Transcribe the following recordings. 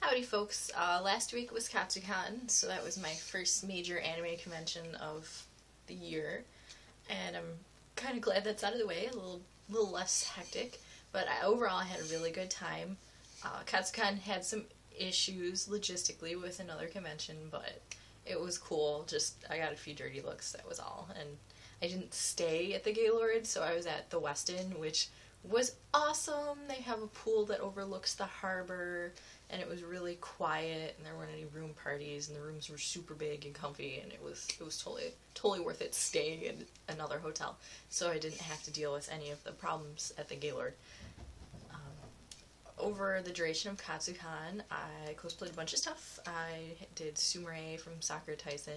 Howdy folks, last week was Katsucon, so that was my first major anime convention of the year, and I'm kind of glad that's out of the way, a little less hectic, but overall I had a really good time. Katsucon had some issues logistically with another convention, but it was cool. Just I got a few dirty looks, that was all, and I didn't stay at the Gaylord, so I was at the Westin, which was awesome. They have a pool that overlooks the harbor, and it was really quiet, and there weren't any room parties, and the rooms were super big and comfy, and it was totally worth it staying in another hotel, so I didn't have to deal with any of the problems at the Gaylord. Over the duration of Katsucon, I cosplayed a bunch of stuff. I did Sumire from Sakura Tyson,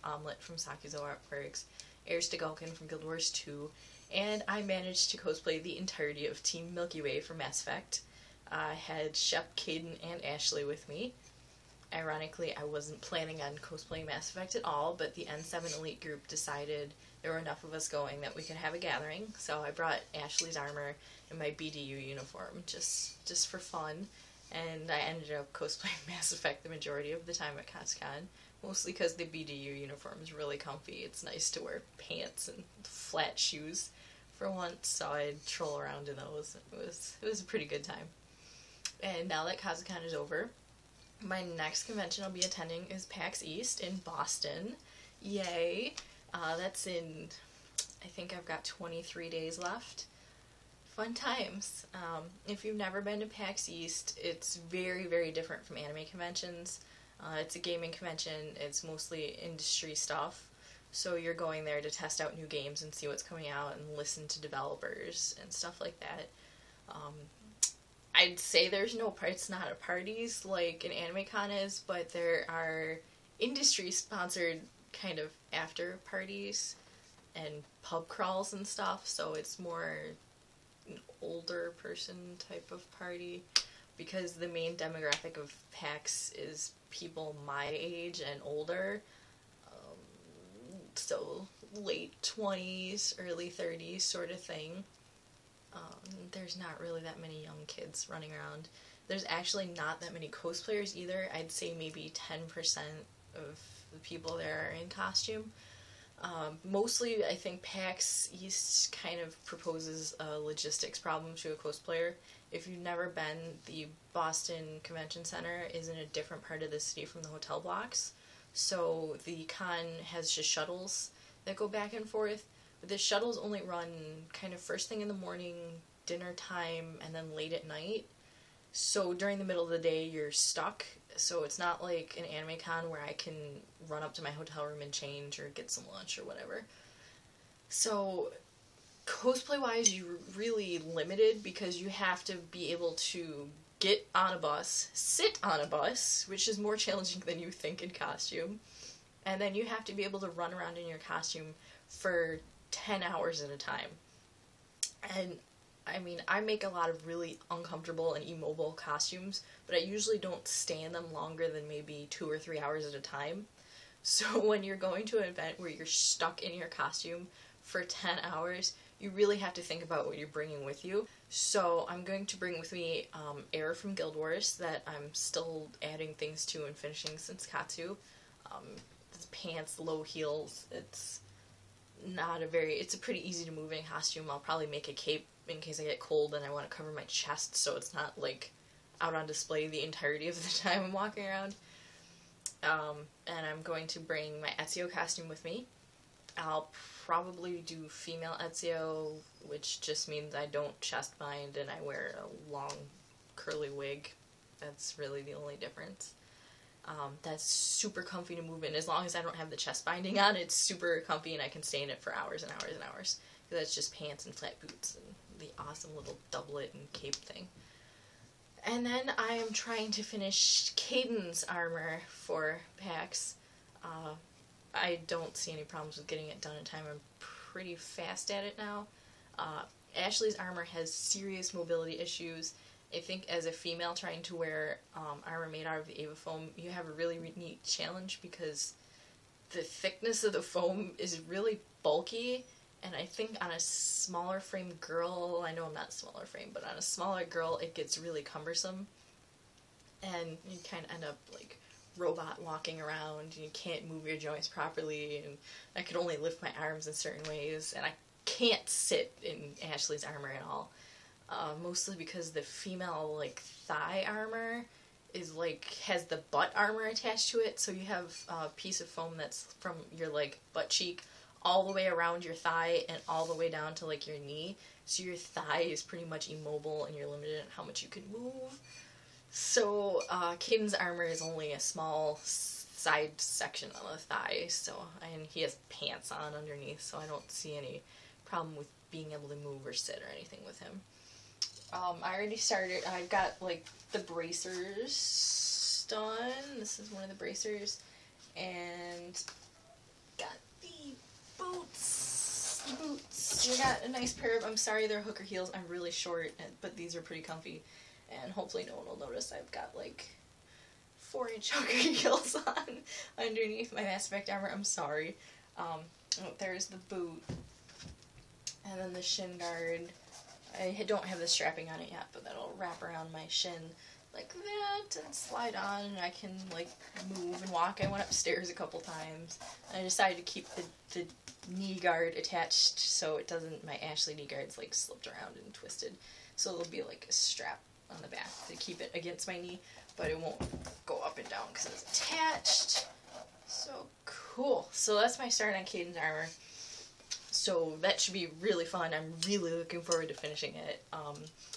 Omelette from Sakizo Artworks, Heirs to Gulkin from Guild Wars 2, and I managed to cosplay the entirety of Team Milky Way from Mass Effect. I had Shep, Kaidan, and Ashley with me. Ironically, I wasn't planning on cosplaying Mass Effect at all, but the N7 Elite group decided there were enough of us going that we could have a gathering, so I brought Ashley's armor and my BDU uniform just for fun, and I ended up cosplaying Mass Effect the majority of the time at Katsucon, mostly because the BDU uniform is really comfy. It's nice to wear pants and flat shoes for once, so I'd troll around in those. It was a pretty good time. And now that Katsucon is over, my next convention I'll be attending is PAX East in Boston. Yay! That's in, I think I've got 23 days left. Fun times. If you've never been to PAX East, it's very, very different from anime conventions. It's a gaming convention. It's mostly industry stuff. So you're going there to test out new games and see what's coming out and listen to developers and stuff like that. I'd say there's no it's not a parties like an anime con is, but there are industry-sponsored kind of after parties and pub crawls and stuff, so it's more an older person type of party, because the main demographic of PAX is people my age and older, so late 20s, early 30s sort of thing. There's not really that many young kids running around. There's actually not that many cosplayers either. I'd say maybe 10% of the people there are in costume. Mostly, I think PAX East kind of proposes a logistics problem to a cosplayer. If you've never been, the Boston Convention Center is in a different part of the city from the hotel blocks. So the con has just shuttles that go back and forth. But the shuttles only run kind of first thing in the morning, dinner time, and then late at night. So during the middle of the day, you're stuck. So it's not like an anime con where I can run up to my hotel room and change or get some lunch or whatever. So cosplay-wise, you're really limited because you have to be able to get on a bus, sit on a bus, which is more challenging than you think in costume, and then you have to be able to run around in your costume for 10 hours at a time. And I mean, I make a lot of really uncomfortable and immobile costumes, but I usually don't stay in them longer than maybe 2 or 3 hours at a time. So when you're going to an event where you're stuck in your costume for 10 hours, you really have to think about what you're bringing with you. So I'm going to bring with me Air from Guild Wars that I'm still adding things to and finishing since Katsu. Pants, low heels, it's a pretty easy to move in costume. I'll probably make a cape in case I get cold and I want to cover my chest so it's not like out on display the entirety of the time I'm walking around. And I'm going to bring my Ezio costume with me. I'll probably do female Ezio, which just means I don't chest bind and I wear a long curly wig. That's really the only difference. That's super comfy to move in. As long as I don't have the chest binding on, it's super comfy and I can stay in it for hours and hours and hours. Because that's just pants and flat boots and the awesome little doublet and cape thing. And then I am trying to finish Kaidan's armor for PAX. I don't see any problems with getting it done in time. I'm pretty fast at it now. Ashley's armor has serious mobility issues. I think as a female trying to wear armor made out of the Ava foam, you have a really neat challenge because the thickness of the foam is really bulky, and I think on a smaller frame girl, I know I'm not smaller frame, but on a smaller girl it gets really cumbersome. and you kind of end up like robot walking around, and you can't move your joints properly, and I could only lift my arms in certain ways, and I can't sit in Ashley's armor at all. Mostly because the female like thigh armor is like has the butt armor attached to it, so you have a piece of foam that's from your like butt cheek all the way around your thigh and all the way down to like your knee, so your thigh is pretty much immobile and you're limited in how much you can move. So Kaidan's armor is only a small side section of the thigh, so and he has pants on underneath, so I don't see any problem with being able to move or sit or anything with him. I already started. I've got like the bracers done. This is one of the bracers, and got the boots. I got a nice pair of. I'm sorry, they're hooker heels. I'm really short, but these are pretty comfy, and hopefully no one will notice. I've got like 4-inch hooker heels on underneath my Mass Effect armor. I'm sorry. There's the boot, and then the shin guard. I don't have the strapping on it yet, but that'll wrap around my shin like that and slide on, and I can like move and walk. I went upstairs a couple times, and I decided to keep the knee guard attached so it doesn't, my Ashley knee guard's like slipped around and twisted, so there'll be like a strap on the back to keep it against my knee, but it won't go up and down because it's attached. So cool. So that's my start on Kaidan's armor. So that should be really fun. I'm really looking forward to finishing it.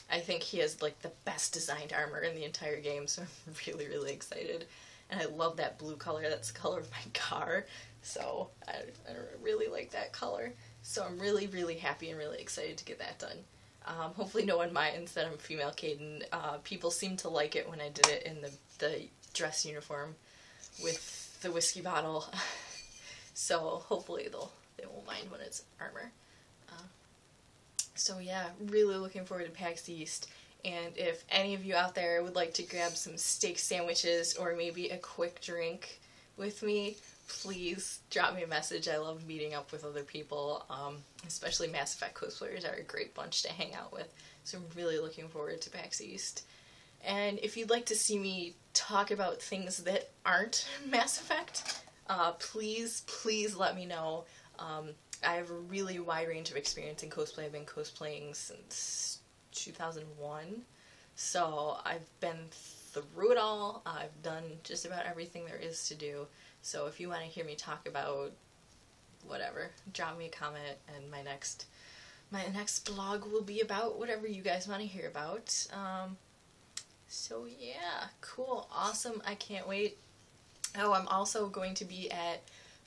I think he has like the best designed armor in the entire game, so I'm really, really excited. And I love that blue color. That's the color of my car, so I really like that color. So I'm really, really happy and really excited to get that done. Hopefully no one minds that I'm female Kaidan. People seem to like it when I did it in the dress uniform with the whiskey bottle. So hopefully they won't mind when it's armor. So yeah, really looking forward to PAX East, and if any of you out there would like to grab some steak sandwiches or maybe a quick drink with me, please drop me a message. I love meeting up with other people, especially Mass Effect cosplayers are a great bunch to hang out with, so I'm really looking forward to PAX East. And if you'd like to see me talk about things that aren't Mass Effect, please let me know. I have a really wide range of experience in cosplay. I've been cosplaying since 2001, so I've been through it all. I've done just about everything there is to do, so if you want to hear me talk about whatever, drop me a comment, and my next blog will be about whatever you guys want to hear about. So yeah, cool, awesome, I can't wait. Oh, I'm also going to be at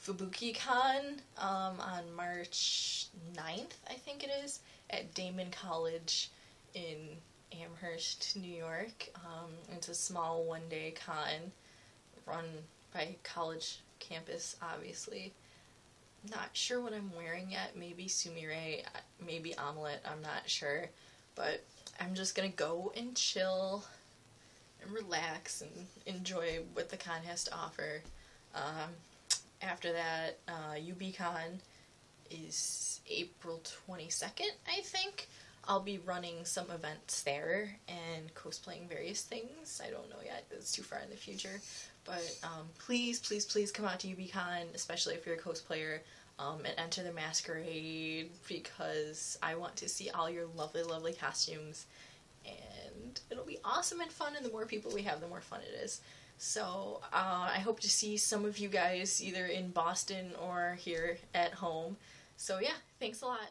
FubukiCon on March 9th, I think it is, at Damon College in Amherst, New York. It's a small one-day con run by college campus, obviously. Not sure what I'm wearing yet. Maybe sumire, maybe omelet, I'm not sure. But I'm just gonna go and chill and relax and enjoy what the con has to offer. After that, UBCon is April 22nd, I think. I'll be running some events there and cosplaying various things. I don't know yet, it's too far in the future. But please come out to UBCon, especially if you're a cosplayer, and enter the masquerade, because I want to see all your lovely, lovely costumes. And it'll be awesome and fun, and the more people we have, the more fun it is. So I hope to see some of you guys either in Boston or here at home. So yeah, thanks a lot.